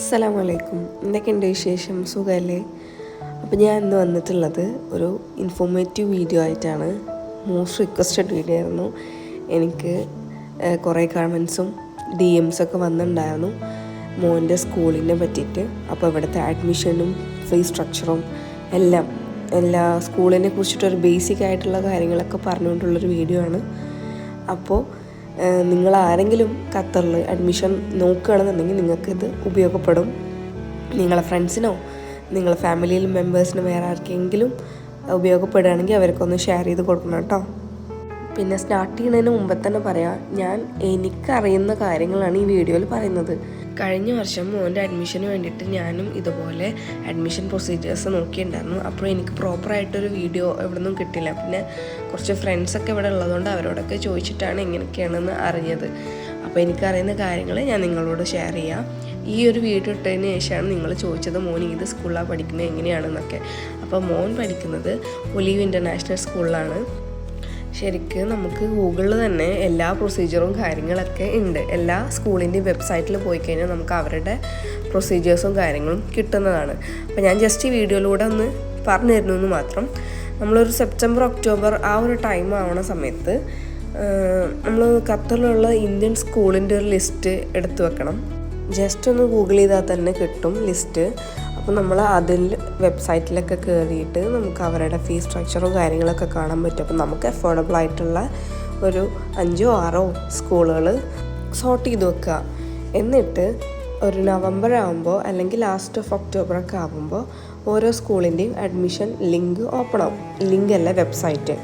അസ്സലാമു അലൈക്കും. എന്തൊക്കെയുണ്ട് വിശേഷം? സുഖമല്ലേ? അപ്പോൾ ഞാൻ ഇന്ന് വന്നിട്ടുള്ളത് ഒരു ഇൻഫോർമേറ്റീവ് വീഡിയോ ആയിട്ടാണ്. മോസ്റ്റ് റിക്വസ്റ്റഡ് വീഡിയോ ആയിരുന്നു. എനിക്ക് കുറേ കമൻസും DMsൊക്കെ വന്നിട്ടുണ്ടായിരുന്നു മോൻ്റെ സ്കൂളിനെ പറ്റിയിട്ട്. അപ്പോൾ ഇവിടുത്തെ അഡ്മിഷനും ഫീസ് സ്ട്രക്ചറും എല്ലാ സ്കൂളിനെ കുറിച്ചിട്ടൊരു ബേസിക് ആയിട്ടുള്ള കാര്യങ്ങളൊക്കെ പറഞ്ഞുകൊണ്ടുള്ളൊരു വീഡിയോ ആണ്. അപ്പോൾ നിങ്ങൾ ആരെങ്കിലും ഖത്തറിൽ അഡ്മിഷൻ നോക്കുകയാണെന്നുണ്ടെങ്കിൽ നിങ്ങൾക്കിത് ഉപയോഗപ്പെടും. നിങ്ങളെ ഫ്രണ്ട്സിനോ നിങ്ങളെ ഫാമിലിയിൽ മെമ്പേഴ്സിനോ വേറെ ആർക്കെങ്കിലും ഉപയോഗപ്പെടുകയാണെങ്കിൽ അവർക്കൊന്ന് ഷെയർ ചെയ്ത് കൊടുക്കണം കേട്ടോ. പിന്നെ സ്റ്റാർട്ട് ചെയ്യുന്നതിന് മുമ്പ് തന്നെ പറയാം, എനിക്കറിയുന്ന കാര്യങ്ങളാണ് ഈ വീഡിയോയിൽ പറയുന്നത്. കഴിഞ്ഞ വർഷം മോൻ്റെ അഡ്മിഷന് വേണ്ടിയിട്ട് ഞാനും ഇതുപോലെ അഡ്മിഷൻ പ്രൊസീജിയേഴ്സ് നോക്കിയിട്ടുണ്ടായിരുന്നു. അപ്പോൾ എനിക്ക് പ്രോപ്പറായിട്ടൊരു വീഡിയോ എവിടെ നിന്നും കിട്ടില്ല. പിന്നെ കുറച്ച് ഫ്രണ്ട്സൊക്കെ ഇവിടെ ഉള്ളതുകൊണ്ട് അവരോടൊക്കെ ചോദിച്ചിട്ടാണ് എങ്ങനെയൊക്കെയാണെന്ന് അറിഞ്ഞത്. അപ്പോൾ എനിക്കറിയുന്ന കാര്യങ്ങൾ ഞാൻ നിങ്ങളോട് ഷെയർ ചെയ്യാം. ഈ ഒരു വീഡിയോ ഇട്ടതിന് ശേഷമാണ് നിങ്ങൾ ചോദിച്ചത് മോൻ ഏത് സ്കൂളിലാണ് പഠിക്കുന്നത് എങ്ങനെയാണെന്നൊക്കെ. അപ്പോൾ മോൻ പഠിക്കുന്നത് ഒലീവ് ഇൻ്റർനാഷണൽ സ്കൂളിലാണ്. ശരിക്കും നമുക്ക് ഗൂഗിളിൽ തന്നെ എല്ലാ പ്രൊസീജിയറും കാര്യങ്ങളൊക്കെ ഉണ്ട്. എല്ലാ സ്കൂളിൻ്റെയും വെബ്സൈറ്റിൽ പോയി കഴിഞ്ഞാൽ നമുക്ക് അവരുടെ പ്രൊസീജിയേഴ്സും കാര്യങ്ങളും കിട്ടുന്നതാണ്. അപ്പോൾ ഞാൻ ജസ്റ്റ് ഈ വീഡിയോയിലൂടെ ഒന്ന് പറഞ്ഞു തരുന്നു മാത്രം. നമ്മളൊരു സെപ്റ്റംബർ ഒക്ടോബർ ആ ഒരു ടൈം ആവണ സമയത്ത് നമ്മൾ ഖത്തറിലുള്ള ഇന്ത്യൻ സ്കൂളിൻ്റെ ഒരു ലിസ്റ്റ് എടുത്തു വെക്കണം. ജസ്റ്റ് ഒന്ന് ഗൂഗിൾ ചെയ്താൽ തന്നെ കിട്ടും ലിസ്റ്റ്. അപ്പോൾ നമ്മൾ അതിൽ വെബ്സൈറ്റിലൊക്കെ കയറിയിട്ട് നമുക്ക് അവരുടെ ഫീസ് സ്ട്രക്ചറും കാര്യങ്ങളൊക്കെ കാണാൻ പറ്റും. അപ്പോൾ നമുക്ക് അഫോർഡബിൾ ആയിട്ടുള്ള ഒരു 5 or 6 സ്കൂളുകൾ സോർട്ട് ചെയ്ത് വെക്കുക. എന്നിട്ട് ഒരു നവംബർ ആകുമ്പോൾ അല്ലെങ്കിൽ ലാസ്റ്റ് ഓഫ് ഒക്ടോബറൊക്കെ ആകുമ്പോൾ ഓരോ സ്കൂളിൻ്റെയും അഡ്മിഷൻ ലിങ്ക് ഓപ്പൺ ആവും. ലിങ്ക് അല്ല, വെബ്സൈറ്റ്.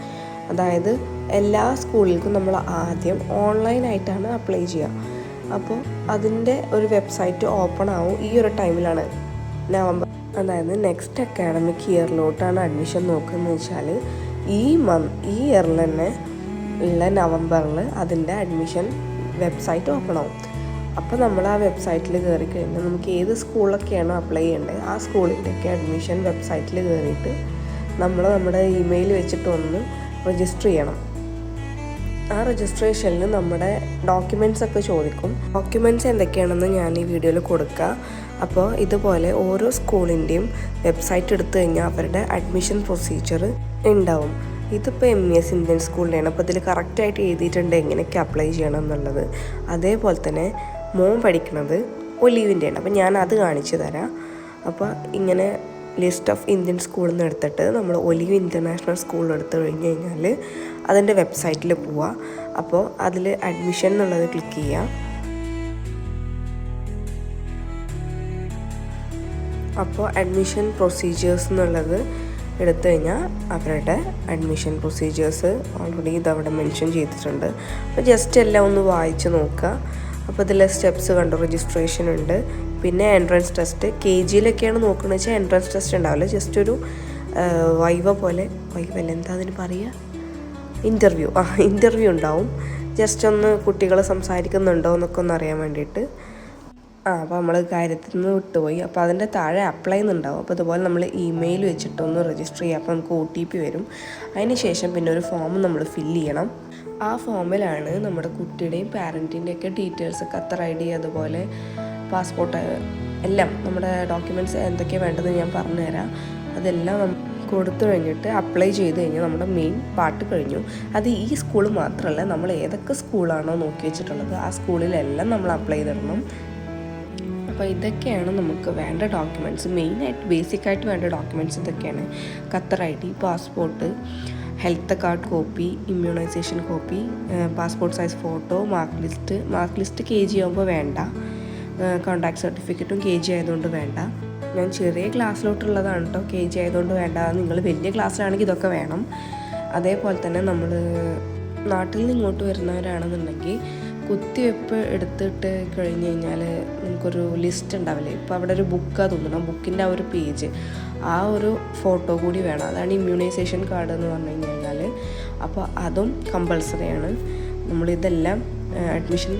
അതായത് എല്ലാ സ്കൂളിലേക്കും നമ്മൾ ആദ്യം ഓൺലൈനായിട്ടാണ് അപ്ലൈ ചെയ്യുക. അപ്പോൾ അതിൻ്റെ ഒരു വെബ്സൈറ്റ് ഓപ്പൺ ആവും ഈ ഒരു ടൈമിലാണ്, നവംബർ. അതായത് നെക്സ്റ്റ് അക്കാഡമിക് ഇയറിലോട്ടാണ് അഡ്മിഷൻ നോക്കുന്നത് വെച്ചാൽ ഈ ഇയറിൽ തന്നെ ഉള്ള നവംബറിൽ അതിൻ്റെ അഡ്മിഷൻ വെബ്സൈറ്റ് ഓപ്പൺ ആവും. അപ്പോൾ നമ്മൾ ആ വെബ്സൈറ്റിൽ കയറി കഴിഞ്ഞാൽ നമുക്ക് ഏത് സ്കൂളിലൊക്കെയാണോ അപ്ലൈ ചെയ്യേണ്ടത് ആ സ്കൂളിൻ്റെയൊക്കെ അഡ്മിഷൻ വെബ്സൈറ്റിൽ കയറിയിട്ട് നമ്മുടെ ഇമെയിൽ വെച്ചിട്ട് ഒന്ന് രജിസ്റ്റർ ചെയ്യണം. ആ രജിസ്ട്രേഷനിൽ നമ്മുടെ ഡോക്യുമെൻറ്റ്സ് ഒക്കെ ചോദിക്കും. ഡോക്യുമെൻറ്റ്സ് എന്തൊക്കെയാണെന്ന് ഞാൻ ഈ വീഡിയോയിൽ കൊടുക്കുക. അപ്പോൾ ഇതുപോലെ ഓരോ സ്കൂളിൻ്റെയും വെബ്സൈറ്റ് എടുത്തു കഴിഞ്ഞാൽ അവരുടെ അഡ്മിഷൻ പ്രൊസീജിയർ ഉണ്ടാവും. ഇതിപ്പോൾ MES ഇന്ത്യൻ സ്കൂളിൻ്റെയാണ്. അപ്പോൾ ഇതിൽ കറക്റ്റായിട്ട് എഴുതിയിട്ടുണ്ട് എങ്ങനെയൊക്കെ അപ്ലൈ ചെയ്യണം എന്നുള്ളത്. അതേപോലെ തന്നെ മോൻ പഠിക്കുന്നത് ഒലീവിൻ്റെയാണ്. അപ്പോൾ ഞാൻ അത് കാണിച്ചു തരാം. അപ്പോൾ ഇങ്ങനെ ലിസ്റ്റ് ഓഫ് ഇന്ത്യൻ സ്കൂളിൽ നിന്ന് എടുത്തിട്ട് നമ്മൾ ഒലീവ് ഇൻ്റർനാഷണൽ സ്കൂളിൽ എടുത്തു കഴിഞ്ഞ് കഴിഞ്ഞാൽ അതിൻ്റെ വെബ്സൈറ്റിൽ പോവുക. അപ്പോൾ അതിൽ അഡ്മിഷൻ എന്നുള്ളത് ക്ലിക്ക് ചെയ്യുക. അപ്പോൾ അഡ്മിഷൻ പ്രൊസീജിയേഴ്സ് എന്നുള്ളത് എടുത്തു കഴിഞ്ഞാൽ അവരുടെ അഡ്മിഷൻ പ്രൊസീജിയേഴ്സ് ഓൾറെഡി ഇതവിടെ മെൻഷൻ ചെയ്തിട്ടുണ്ട്. അപ്പോൾ ജസ്റ്റ് എല്ലാം ഒന്ന് വായിച്ച് നോക്കുക. അപ്പോൾ ഇതിലെ സ്റ്റെപ്സ് കണ്ടു. രജിസ്ട്രേഷൻ ഉണ്ട്, പിന്നെ എൻട്രൻസ് ടെസ്റ്റ്. KGയിലൊക്കെയാണ് നോക്കുന്നത് വെച്ചാൽ എൻട്രൻസ് ടെസ്റ്റ് ഉണ്ടാവില്ല. ജസ്റ്റ് ഒരു വൈവല്ല എന്താ അതിന് പറയുക, ഇൻ്റർവ്യൂ ഉണ്ടാവും. ജസ്റ്റ് ഒന്ന് കുട്ടികൾ സംസാരിക്കുന്നുണ്ടോ എന്നൊക്കെ ഒന്ന് അറിയാൻ വേണ്ടിയിട്ട്. അപ്പോൾ നമ്മൾ കാര്യത്തിൽ നിന്ന് വിട്ടുപോയി. അപ്പോൾ അതിൻ്റെ താഴെ അപ്ലൈ എന്നുണ്ടാവും. അപ്പോൾ ഇതുപോലെ നമ്മൾ ഇമെയിൽ വെച്ചിട്ടൊന്ന് രജിസ്റ്റർ ചെയ്യുക. അപ്പോൾ നമുക്ക് OTP വരും. അതിന് ശേഷം പിന്നെ ഒരു ഫോം നമ്മൾ ഫില്ല് ചെയ്യണം. ആ ഫോമിലാണ് നമ്മുടെ കുട്ടിയുടെയും പാരൻറ്റിൻ്റെയൊക്കെ ഡീറ്റെയിൽസ്, ഖത്തർ ID, അതുപോലെ പാസ്പോർട്ട്, എല്ലാം നമ്മുടെ ഡോക്യുമെൻറ്റ്സ് എന്തൊക്കെയാണ് വേണ്ടത് ഞാൻ പറഞ്ഞുതരാം. അതെല്ലാം കൊടുത്തു കഴിഞ്ഞിട്ട് അപ്ലൈ ചെയ്ത് കഴിഞ്ഞാൽ നമ്മുടെ മെയിൻ പാർട്ട് കഴിഞ്ഞു. അത് ഈ സ്കൂൾ മാത്രമല്ല, നമ്മൾ ഏതൊക്കെ സ്കൂളാണോ നോക്കി വെച്ചിട്ടുള്ളത് ആ സ്കൂളിലെല്ലാം നമ്മൾ അപ്ലൈ ചെയ്തിടണം. അപ്പോൾ ഇതൊക്കെയാണ് നമുക്ക് വേണ്ട ഡോക്യുമെൻറ്റ്സ്. മെയിനായിട്ട് ബേസിക്കായിട്ട് വേണ്ട ഡോക്യുമെൻറ്റ്സ് ഇതൊക്കെയാണ്: Qatar ID, passport, health card copy, immunisation copy, passport size photo, mark list KG ആകുമ്പോൾ വേണ്ട, കോൺടാക്ട് സർട്ടിഫിക്കറ്റും KG ആയതുകൊണ്ട് വേണ്ട. ഞാൻ ചെറിയ ക്ലാസ്സിലോട്ടുള്ളതാണ് കേട്ടോ, KG ആയതുകൊണ്ട് വേണ്ട. നിങ്ങൾ വലിയ ക്ലാസ്സിലാണെങ്കിൽ ഇതൊക്കെ വേണം. അതേപോലെ തന്നെ നമ്മൾ നാട്ടിൽ നിന്ന് ഇങ്ങോട്ട് വരുന്നവരാണെന്നുണ്ടെങ്കിൽ കുത്തിവെപ്പ് എടുത്തിട്ട് കഴിഞ്ഞ് കഴിഞ്ഞാൽ നമുക്കൊരു ലിസ്റ്റ് ഉണ്ടാവില്ലേ. ഇപ്പോൾ അവിടെ ഒരു ബുക്കാണ് തോന്നണം, ബുക്കിൻ്റെ ആ ഒരു പേജ്, ആ ഒരു ഫോട്ടോ കൂടി വേണം. അതാണ് ഇമ്മ്യൂണൈസേഷൻ കാർഡ് എന്ന് പറഞ്ഞു കഴിഞ്ഞാൽ. അപ്പോൾ അതും കമ്പൾസറിയാണ്. നമ്മളിതെല്ലാം അഡ്മിഷൻ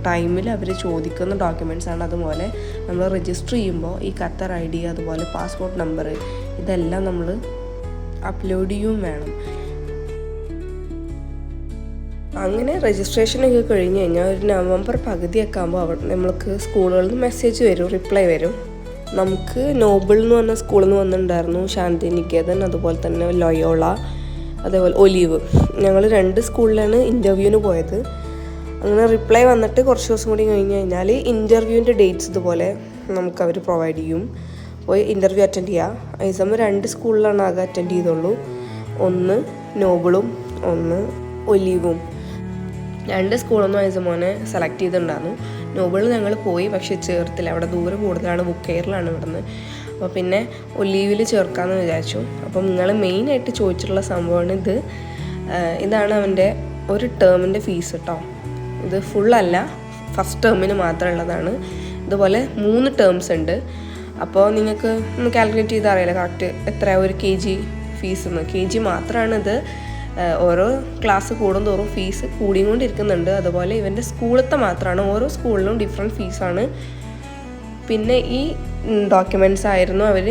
ടൈമിൽ അവർ ചോദിക്കുന്ന ഡോക്യുമെൻറ്റ്സ് ആണ്. അതുപോലെ നമ്മൾ രജിസ്റ്റർ ചെയ്യുമ്പോൾ ഈ ഖത്തർ ID, അതുപോലെ പാസ്പോർട്ട് നമ്പർ, ഇതെല്ലാം നമ്മൾ അപ്ലോഡ് ചെയ്യുകയും വേണം. അങ്ങനെ രജിസ്ട്രേഷനൊക്കെ കഴിഞ്ഞ് കഴിഞ്ഞാൽ ഒരു നവംബർ പകുതിയൊക്കെ ആകുമ്പോൾ നമ്മൾക്ക് സ്കൂളുകളിൽ നിന്ന് മെസ്സേജ് വരും, റിപ്ലൈ വരും. നമുക്ക് നോബിൾ എന്ന് പറഞ്ഞ സ്കൂളിൽ നിന്ന് വന്നിട്ടുണ്ടായിരുന്നു, ശാന്തിനികേതൻ, അതുപോലെ തന്നെ ലൊയോള, അതേപോലെ ഒലീവ്. ഞങ്ങൾ 2 സ്കൂളിലാണ് ഇൻ്റർവ്യൂവിന് പോയത്. അങ്ങനെ റിപ്ലൈ വന്നിട്ട് കുറച്ച് ദിവസം കൂടി കഴിഞ്ഞ് കഴിഞ്ഞാൽ ഇൻ്റർവ്യൂവിൻ്റെ ഡേറ്റ്സ് ഇതുപോലെ നമുക്കവർ പ്രൊവൈഡ് ചെയ്യും. പോയി ഇൻ്റർവ്യൂ അറ്റൻഡ് ചെയ്യുക. ഈ സമയം 2 സ്കൂളിലാണ് ആകെ അറ്റൻഡ് ചെയ്തുള്ളൂ. ഒന്ന് നോബിളും ഒന്ന് ഒലീവും. 2 സ്കൂളൊന്നും ഐസമോനെ സെലക്ട് ചെയ്തിട്ടുണ്ടായിരുന്നു. നോബിളിൽ ഞങ്ങൾ പോയി, പക്ഷേ ചേർത്തില്ല, അവിടെ ദൂരം കൂടുതലാണ്, ബുക്ക് കെയറിലാണ് ഇവിടുന്ന്. അപ്പോൾ പിന്നെ ഒലീവിൽ ചേർക്കാമെന്ന് വിചാരിച്ചു. അപ്പം നിങ്ങൾ മെയിനായിട്ട് ചോദിച്ചിട്ടുള്ള സംഭവമാണ് ഇത്. ഇതാണ് അവൻ്റെ ഒരു ടേമിൻ്റെ ഫീസ് കേട്ടോ. ഇത് ഫുള്ളല്ല, ഫസ്റ്റ് ടേമിന് മാത്രമുള്ളതാണ്. ഇതുപോലെ 3 ടേംസ് ഉണ്ട്. അപ്പോൾ നിങ്ങൾക്ക് ഒന്ന് കാൽക്കുലേറ്റ് ചെയ്താൽ അറിയില്ല കറക്റ്റ് എത്ര ഒരു KG ഫീസ് എന്ന്. KG മാത്രമാണ് ഇത്. ഓരോ ക്ലാസ് കൂടുന്തോറും ഫീസ് കൂടിക്കൊണ്ടിരിക്കുന്നുണ്ട്. അതുപോലെ ഇവൻ്റെ സ്കൂളത്തെ മാത്രമാണ്, ഓരോ സ്കൂളിലും ഡിഫറെൻറ്റ് ഫീസാണ്. പിന്നെ ഈ ഡോക്യുമെൻറ്റ്സ് ആയിരുന്നു അവർ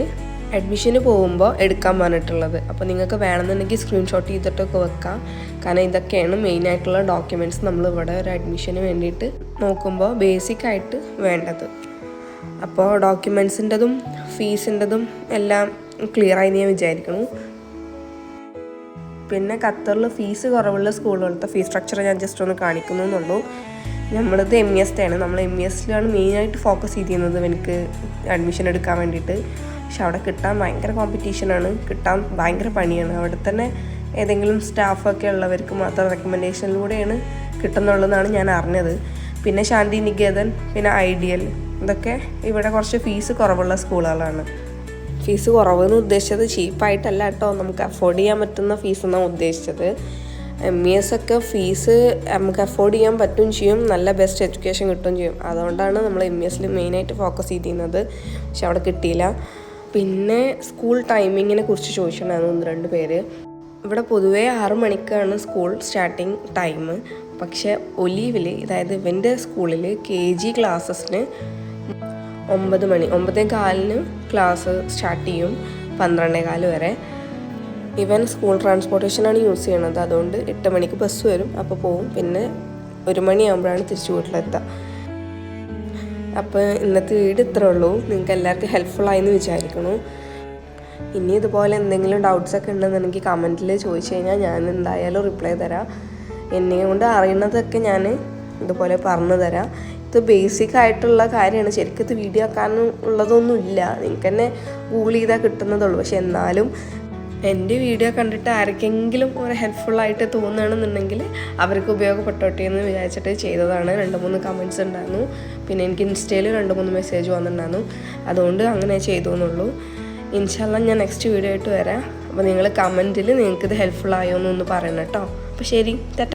അഡ്മിഷന് പോകുമ്പോൾ എടുക്കാൻ പറഞ്ഞിട്ടുള്ളത്. അപ്പോൾ നിങ്ങൾക്ക് വേണമെന്നുണ്ടെങ്കിൽ സ്ക്രീൻഷോട്ട് ചെയ്തിട്ടൊക്കെ വെക്കാം. കാരണം ഇതൊക്കെയാണ് മെയിനായിട്ടുള്ള ഡോക്യുമെൻറ്റ്സ് നമ്മളിവിടെ ഒരു അഡ്മിഷന് വേണ്ടിയിട്ട് നോക്കുമ്പോൾ ബേസിക്കായിട്ട് വേണ്ടത്. അപ്പോൾ ഡോക്യുമെൻറ്റ്സിൻ്റെതും ഫീസിൻ്റെതും എല്ലാം ക്ലിയറായി ഞാൻ വിചാരിക്കുന്നു. പിന്നെ ഖത്തറിൽ ഫീസ് കുറവുള്ള സ്കൂളുകളുടെ ഫീസ് സ്ട്രക്ചർ ഞാൻ ജസ്റ്റ് ഒന്ന് കാണിക്കുന്നു എന്നുള്ളൂ. നമ്മളത് MES ആണ്. നമ്മൾ MESലാണ് മെയിനായിട്ട് ഫോക്കസ് ചെയ്തിരുന്നത് എനിക്ക് അഡ്മിഷൻ എടുക്കാൻ വേണ്ടിയിട്ട്. പക്ഷെ അവിടെ കിട്ടാൻ ഭയങ്കര കോമ്പറ്റീഷനാണ്, കിട്ടാൻ ഭയങ്കര പണിയാണ്. അവിടെ തന്നെ ഏതെങ്കിലും സ്റ്റാഫൊക്കെ ഉള്ളവർക്ക് മാത്രം റെക്കമെൻഡേഷനിലൂടെയാണ് കിട്ടുന്നുള്ളതെന്നാണ് ഞാൻ അറിഞ്ഞത്. പിന്നെ ശാന്തിനികേതൻ, പിന്നെ ഐഡിയൽ, ഇതൊക്കെ ഇവിടെ കുറച്ച് ഫീസ് കുറവുള്ള സ്കൂളുകളാണ്. ഫീസ് കുറവെന്ന് ഉദ്ദേശിച്ചത് ചീപ്പായിട്ടല്ല കേട്ടോ, നമുക്ക് അഫോർഡ് ചെയ്യാൻ പറ്റുന്ന ഫീസ് എന്നാണ് ഉദ്ദേശിച്ചത്. MES ഒക്കെ ഫീസ് നമുക്ക് അഫോർഡ് ചെയ്യാൻ പറ്റുകയും ചെയ്യും, നല്ല ബെസ്റ്റ് എഡ്യൂക്കേഷൻ കിട്ടുകയും ചെയ്യും. അതുകൊണ്ടാണ് നമ്മൾ MESൽ മെയിനായിട്ട് ഫോക്കസ് ചെയ്തിരുന്നത്. പക്ഷെ അവിടെ കിട്ടിയില്ല. പിന്നെ സ്കൂൾ ടൈമിങ്ങിനെ കുറിച്ച് ചോദിച്ചിട്ടുണ്ടായിരുന്നു 1-2 പേര്. ഇവിടെ പൊതുവേ 6 മണിക്കാണ് സ്കൂൾ സ്റ്റാർട്ടിങ് ടൈം. പക്ഷേ ഒലീവിൽ, അതായത് ഇവൻ്റെ സ്കൂളിൽ KG ക്ലാസ്സസിന് 9 മണി, 9:15 ക്ലാസ് സ്റ്റാർട്ട് ചെയ്യും, 12:15 വരെ. ഇവൻ സ്കൂൾ ട്രാൻസ്പോർട്ടേഷനാണ് യൂസ് ചെയ്യണത്. അതുകൊണ്ട് 8 മണിക്ക് ബസ് വരും, അപ്പോൾ പോവും. പിന്നെ 1 മണിയാകുമ്പോഴാണ് തിരിച്ചു വീട്ടിലെത്തുക. അപ്പോൾ ഇന്നത്തെ വീഡിയോ ഇത്രേ ഉള്ളൂ. നിങ്ങൾക്ക് എല്ലാവർക്കും ഹെൽപ്ഫുള്ളായെന്ന് വിചാരിക്കുന്നു. ഇനി ഇതുപോലെ എന്തെങ്കിലും ഡൗട്ട്സൊക്കെ ഉണ്ടെന്നുണ്ടെങ്കിൽ കമൻറ്റിൽ ചോദിച്ചു കഴിഞ്ഞാൽ ഞാൻ എന്തായാലും റിപ്ലൈ തരാം. എന്നെ കൊണ്ട് അറിയുന്നതൊക്കെ ഞാൻ ഇതുപോലെ പറഞ്ഞു തരാം. ഇത് ബേസിക് ആയിട്ടുള്ള കാര്യമാണ്. ശരിക്കും ഇത് വീഡിയോ ആക്കാനും ഉള്ളതൊന്നുമില്ല, നിങ്ങൾക്ക് തന്നെ ഗൂഗിൾ ചെയ്താൽ കിട്ടുന്നതുള്ളൂ. പക്ഷെ എന്നാലും എൻ്റെ വീഡിയോ കണ്ടിട്ട് ആർക്കെങ്കിലും ഒരു ഹെൽപ്ഫുള്ളായിട്ട് തോന്നുകയാണെന്നുണ്ടെങ്കിൽ അവർക്ക് ഉപയോഗപ്പെട്ടോട്ടെ എന്ന് വിചാരിച്ചിട്ട് ചെയ്തതാണ്. 2-3 കമൻറ്റ്സ് ഉണ്ടായിരുന്നു. പിന്നെ എനിക്ക് ഇൻസ്റ്റയിൽ 2-3 മെസ്സേജ് വന്നിട്ടുണ്ടായിരുന്നു. അതുകൊണ്ട് അങ്ങനെ ചെയ്തു എന്നുള്ളൂ. ഇൻഷാല്ലാ ഞാൻ നെക്സ്റ്റ് വീഡിയോ ആയിട്ട് വരാം. അപ്പോൾ നിങ്ങൾ കമൻറ്റിൽ നിങ്ങൾക്കിത് ഹെൽപ്ഫുൾ ആയോ എന്നൊന്ന് പറയണം കേട്ടോ. അപ്പോൾ ശരി.